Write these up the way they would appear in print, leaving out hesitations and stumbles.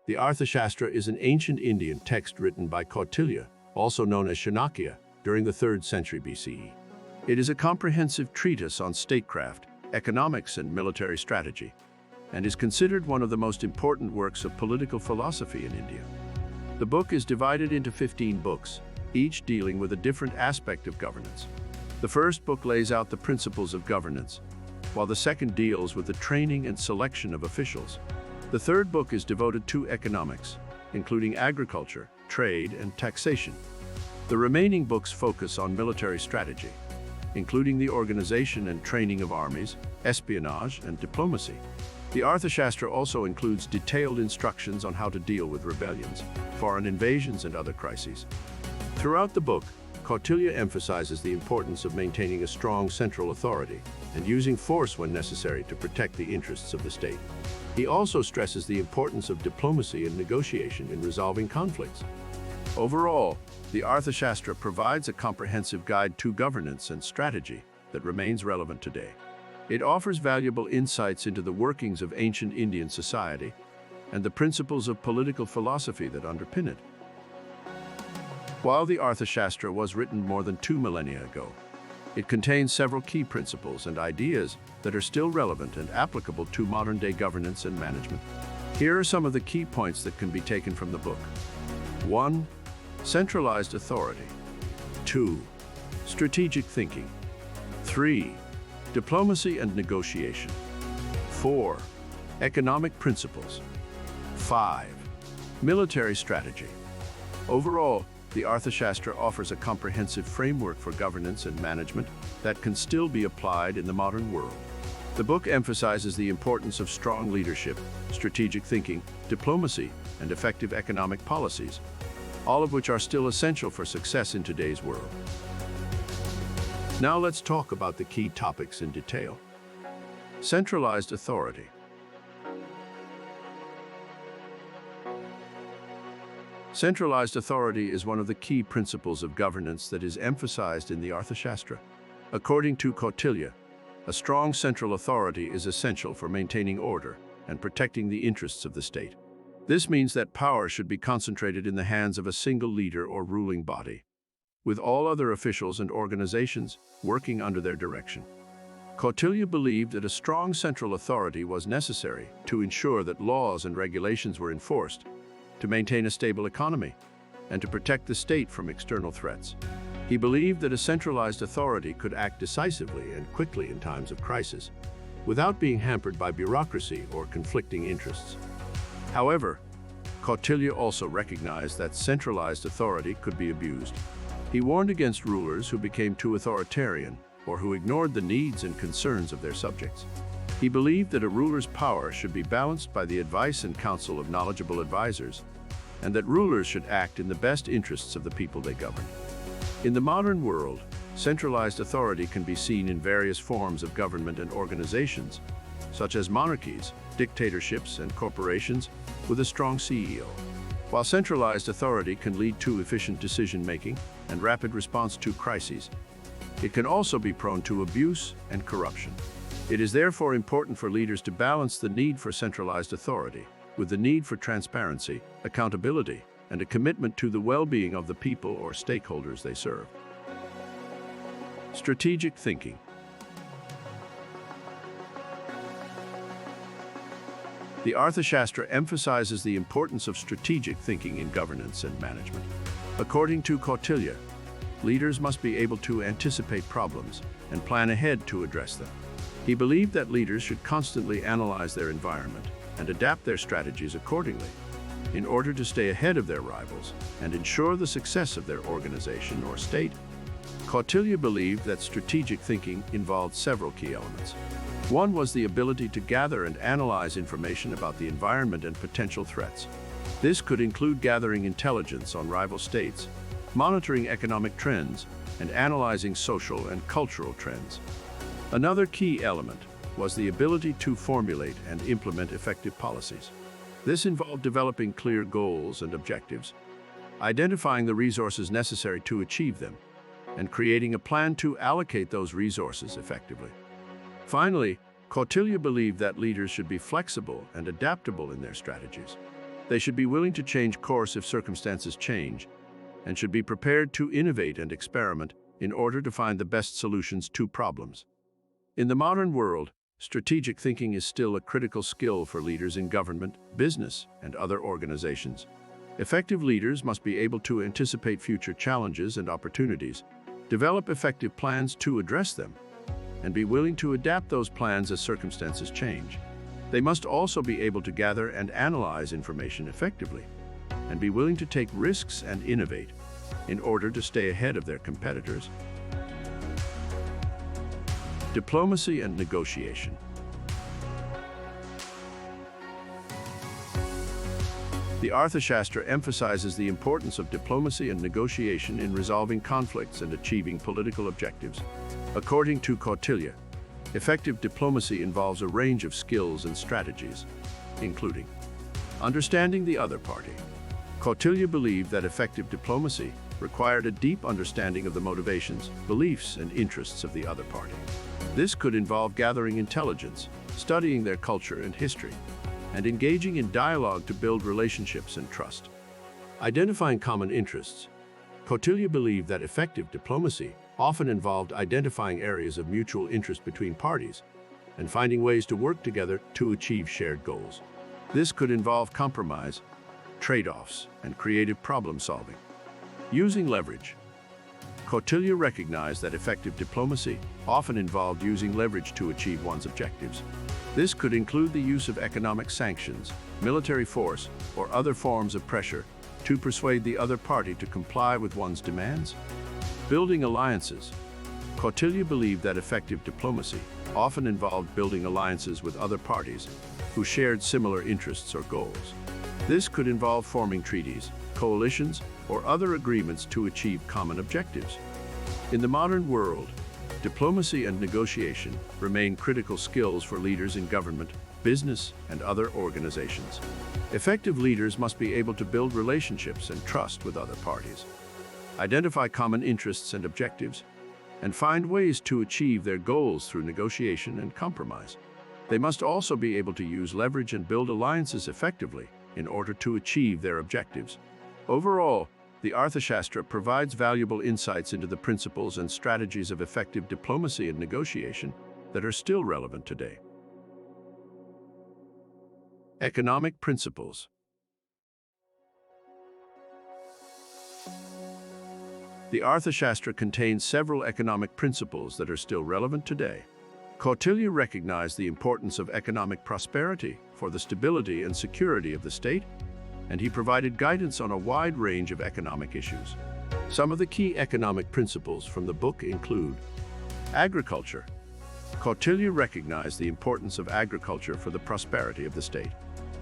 The Arthashastra is an ancient Indian text written by Kautilya, also known as Chanakya, during the 3rd century BCE. It is a comprehensive treatise on statecraft, economics, and military strategy, and is considered one of the most important works of political philosophy in India. The book is divided into 15 books, each dealing with a different aspect of governance. The first book lays out the principles of governance, while the second deals with the training and selection of officials. The third book is devoted to economics, including agriculture, trade, and taxation. The remaining books focus on military strategy, including the organization and training of armies, espionage, and diplomacy. The Arthashastra also includes detailed instructions on how to deal with rebellions, foreign invasions, and other crises. Throughout the book, Kautilya emphasizes the importance of maintaining a strong central authority and using force when necessary to protect the interests of the state. He also stresses the importance of diplomacy and negotiation in resolving conflicts. Overall, the Arthashastra provides a comprehensive guide to governance and strategy that remains relevant today. It offers valuable insights into the workings of ancient Indian society and the principles of political philosophy that underpin it. While the Arthashastra was written more than 2 millennia ago, it contains several key principles and ideas that are still relevant and applicable to modern-day governance and management. Here are some of the key points that can be taken from the book. 1. Centralized authority. 2. Strategic thinking. 3. Diplomacy and negotiation. 4. Economic principles. 5. Military strategy. Overall, the Arthashastra offers a comprehensive framework for governance and management that can still be applied in the modern world. The book emphasizes the importance of strong leadership, strategic thinking, diplomacy, and effective economic policies, all of which are still essential for success in today's world. Now let's talk about the key topics in detail. Centralized authority. Centralized authority is one of the key principles of governance that is emphasized in the Arthashastra. According to Kautilya, a strong central authority is essential for maintaining order and protecting the interests of the state. This means that power should be concentrated in the hands of a single leader or ruling body, with all other officials and organizations working under their direction. Kautilya believed that a strong central authority was necessary to ensure that laws and regulations were enforced, to maintain a stable economy, and to protect the state from external threats. He believed that a centralized authority could act decisively and quickly in times of crisis, without being hampered by bureaucracy or conflicting interests. However, Kautilya also recognized that centralized authority could be abused. He warned against rulers who became too authoritarian or who ignored the needs and concerns of their subjects. He believed that a ruler's power should be balanced by the advice and counsel of knowledgeable advisors, and that rulers should act in the best interests of the people they govern. In the modern world, centralized authority can be seen in various forms of government and organizations, such as monarchies, dictatorships, and corporations with a strong CEO. While centralized authority can lead to efficient decision-making and rapid response to crises, it can also be prone to abuse and corruption. It is therefore important for leaders to balance the need for centralized authority with the need for transparency, accountability, and a commitment to the well-being of the people or stakeholders they serve. Strategic thinking. The Arthashastra emphasizes the importance of strategic thinking in governance and management. According to Kautilya, leaders must be able to anticipate problems and plan ahead to address them. He believed that leaders should constantly analyze their environment and adapt their strategies accordingly in order to stay ahead of their rivals and ensure the success of their organization or state. Kautilya believed that strategic thinking involved several key elements. One was the ability to gather and analyze information about the environment and potential threats. This could include gathering intelligence on rival states, monitoring economic trends, and analyzing social and cultural trends. Another key element was the ability to formulate and implement effective policies. This involved developing clear goals and objectives, identifying the resources necessary to achieve them, and creating a plan to allocate those resources effectively. Finally, Kautilya believed that leaders should be flexible and adaptable in their strategies. They should be willing to change course if circumstances change, and should be prepared to innovate and experiment in order to find the best solutions to problems. In the modern world, strategic thinking is still a critical skill for leaders in government, business, and other organizations. Effective leaders must be able to anticipate future challenges and opportunities, develop effective plans to address them, and be willing to adapt those plans as circumstances change. They must also be able to gather and analyze information effectively, and be willing to take risks and innovate in order to stay ahead of their competitors. Diplomacy and negotiation. The Arthashastra emphasizes the importance of diplomacy and negotiation in resolving conflicts and achieving political objectives. According to Kautilya, effective diplomacy involves a range of skills and strategies, including understanding the other party. Kautilya believed that effective diplomacy required a deep understanding of the motivations, beliefs, and interests of the other party. This could involve gathering intelligence, studying their culture and history, and engaging in dialogue to build relationships and trust. Identifying common interests. Kautilya believed that effective diplomacy often involved identifying areas of mutual interest between parties and finding ways to work together to achieve shared goals. This could involve compromise, trade-offs, and creative problem-solving. Using leverage. Kautilya recognized that effective diplomacy often involved using leverage to achieve one's objectives. This could include the use of economic sanctions, military force, or other forms of pressure to persuade the other party to comply with one's demands. Building alliances. Kautilya believed that effective diplomacy often involved building alliances with other parties who shared similar interests or goals. This could involve forming treaties, coalitions, or other agreements to achieve common objectives. In the modern world, diplomacy and negotiation remain critical skills for leaders in government, business, and other organizations. Effective leaders must be able to build relationships and trust with other parties, identify common interests and objectives, and find ways to achieve their goals through negotiation and compromise. They must also be able to use leverage and build alliances effectively in order to achieve their objectives. Overall, the Arthashastra provides valuable insights into the principles and strategies of effective diplomacy and negotiation that are still relevant today. Economic principles. The Arthashastra contains several economic principles that are still relevant today. Kautilya recognized the importance of economic prosperity for the stability and security of the state, and he provided guidance on a wide range of economic issues. Some of the key economic principles from the book include agriculture. Kautilya recognized the importance of agriculture for the prosperity of the state.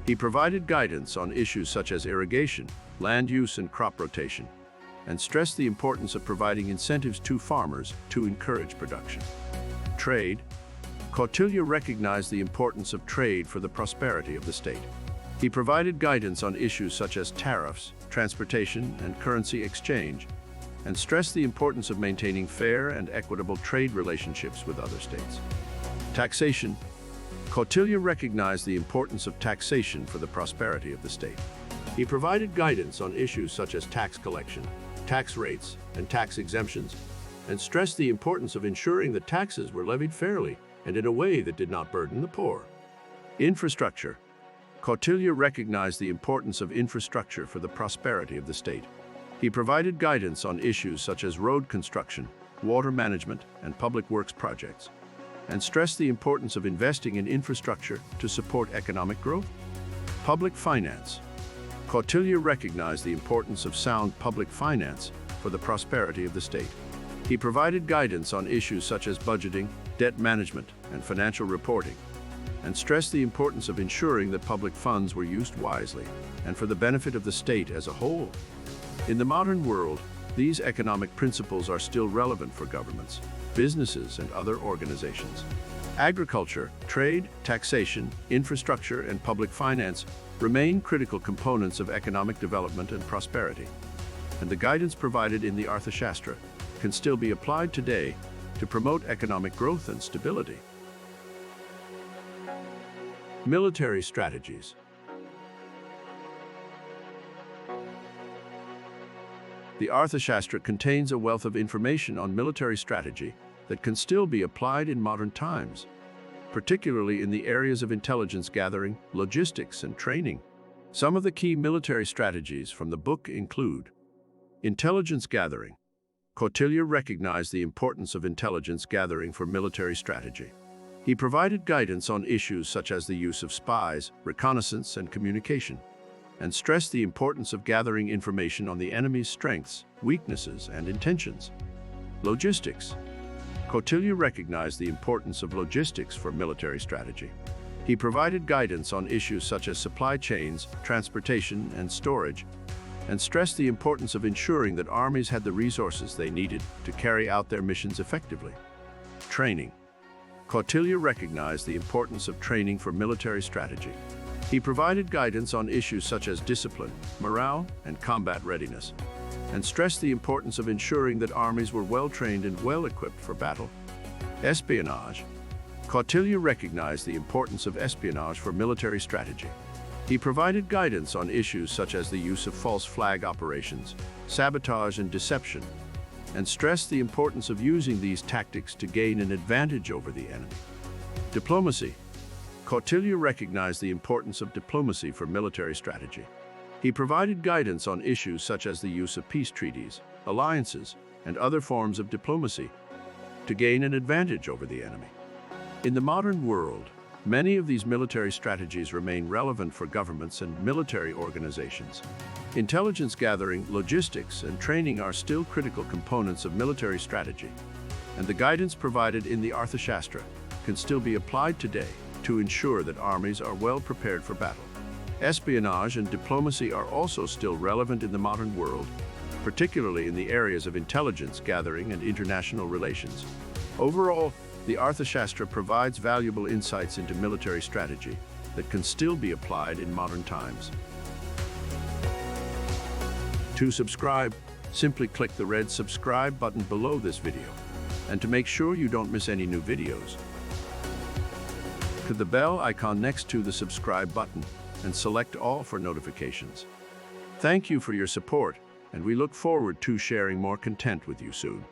He provided guidance on issues such as irrigation, land use, and crop rotation, and stressed the importance of providing incentives to farmers to encourage production. Trade. Kautilya recognized the importance of trade for the prosperity of the state. He provided guidance on issues such as tariffs, transportation, and currency exchange, and stressed the importance of maintaining fair and equitable trade relationships with other states. Taxation. Kautilya recognized the importance of taxation for the prosperity of the state. He provided guidance on issues such as tax collection, tax rates, and tax exemptions, and stressed the importance of ensuring that taxes were levied fairly and in a way that did not burden the poor. Infrastructure. Kautilya recognized the importance of infrastructure for the prosperity of the state. He provided guidance on issues such as road construction, water management, and public works projects, and stressed the importance of investing in infrastructure to support economic growth. Public finance. Kautilya recognized the importance of sound public finance for the prosperity of the state. He provided guidance on issues such as budgeting, debt management, and financial reporting, and stressed the importance of ensuring that public funds were used wisely and for the benefit of the state as a whole. In the modern world, these economic principles are still relevant for governments, businesses, and other organizations. Agriculture, trade, taxation, infrastructure, and public finance remain critical components of economic development and prosperity, and the guidance provided in the Arthashastra can still be applied today to promote economic growth and stability. Military strategies. The Arthashastra contains a wealth of information on military strategy that can still be applied in modern times, particularly in the areas of intelligence gathering, logistics, and training. Some of the key military strategies from the book include intelligence gathering. Kautilya recognized the importance of intelligence gathering for military strategy. He provided guidance on issues such as the use of spies, reconnaissance, and communication, and stressed the importance of gathering information on the enemy's strengths, weaknesses, and intentions. Logistics. Kautilya recognized the importance of logistics for military strategy. He provided guidance on issues such as supply chains, transportation, and storage, and stressed the importance of ensuring that armies had the resources they needed to carry out their missions effectively. Training. Kautilya recognized the importance of training for military strategy. He provided guidance on issues such as discipline, morale, and combat readiness, and stressed the importance of ensuring that armies were well-trained and well-equipped for battle. Espionage. Kautilya recognized the importance of espionage for military strategy. He provided guidance on issues such as the use of false flag operations, sabotage, and deception, and stressed the importance of using these tactics to gain an advantage over the enemy. Diplomacy. Kautilya recognized the importance of diplomacy for military strategy. He provided guidance on issues such as the use of peace treaties, alliances, and other forms of diplomacy to gain an advantage over the enemy. In the modern world, many of these military strategies remain relevant for governments and military organizations. Intelligence gathering, logistics, and training are still critical components of military strategy, and the guidance provided in the Arthashastra can still be applied today to ensure that armies are well prepared for battle. Espionage and diplomacy are also still relevant in the modern world, particularly in the areas of intelligence gathering and international relations. Overall, the Arthashastra provides valuable insights into military strategy that can still be applied in modern times. To subscribe, simply click the red subscribe button below this video. And to make sure you don't miss any new videos, click the bell icon next to the subscribe button and select all for notifications. Thank you for your support, and we look forward to sharing more content with you soon.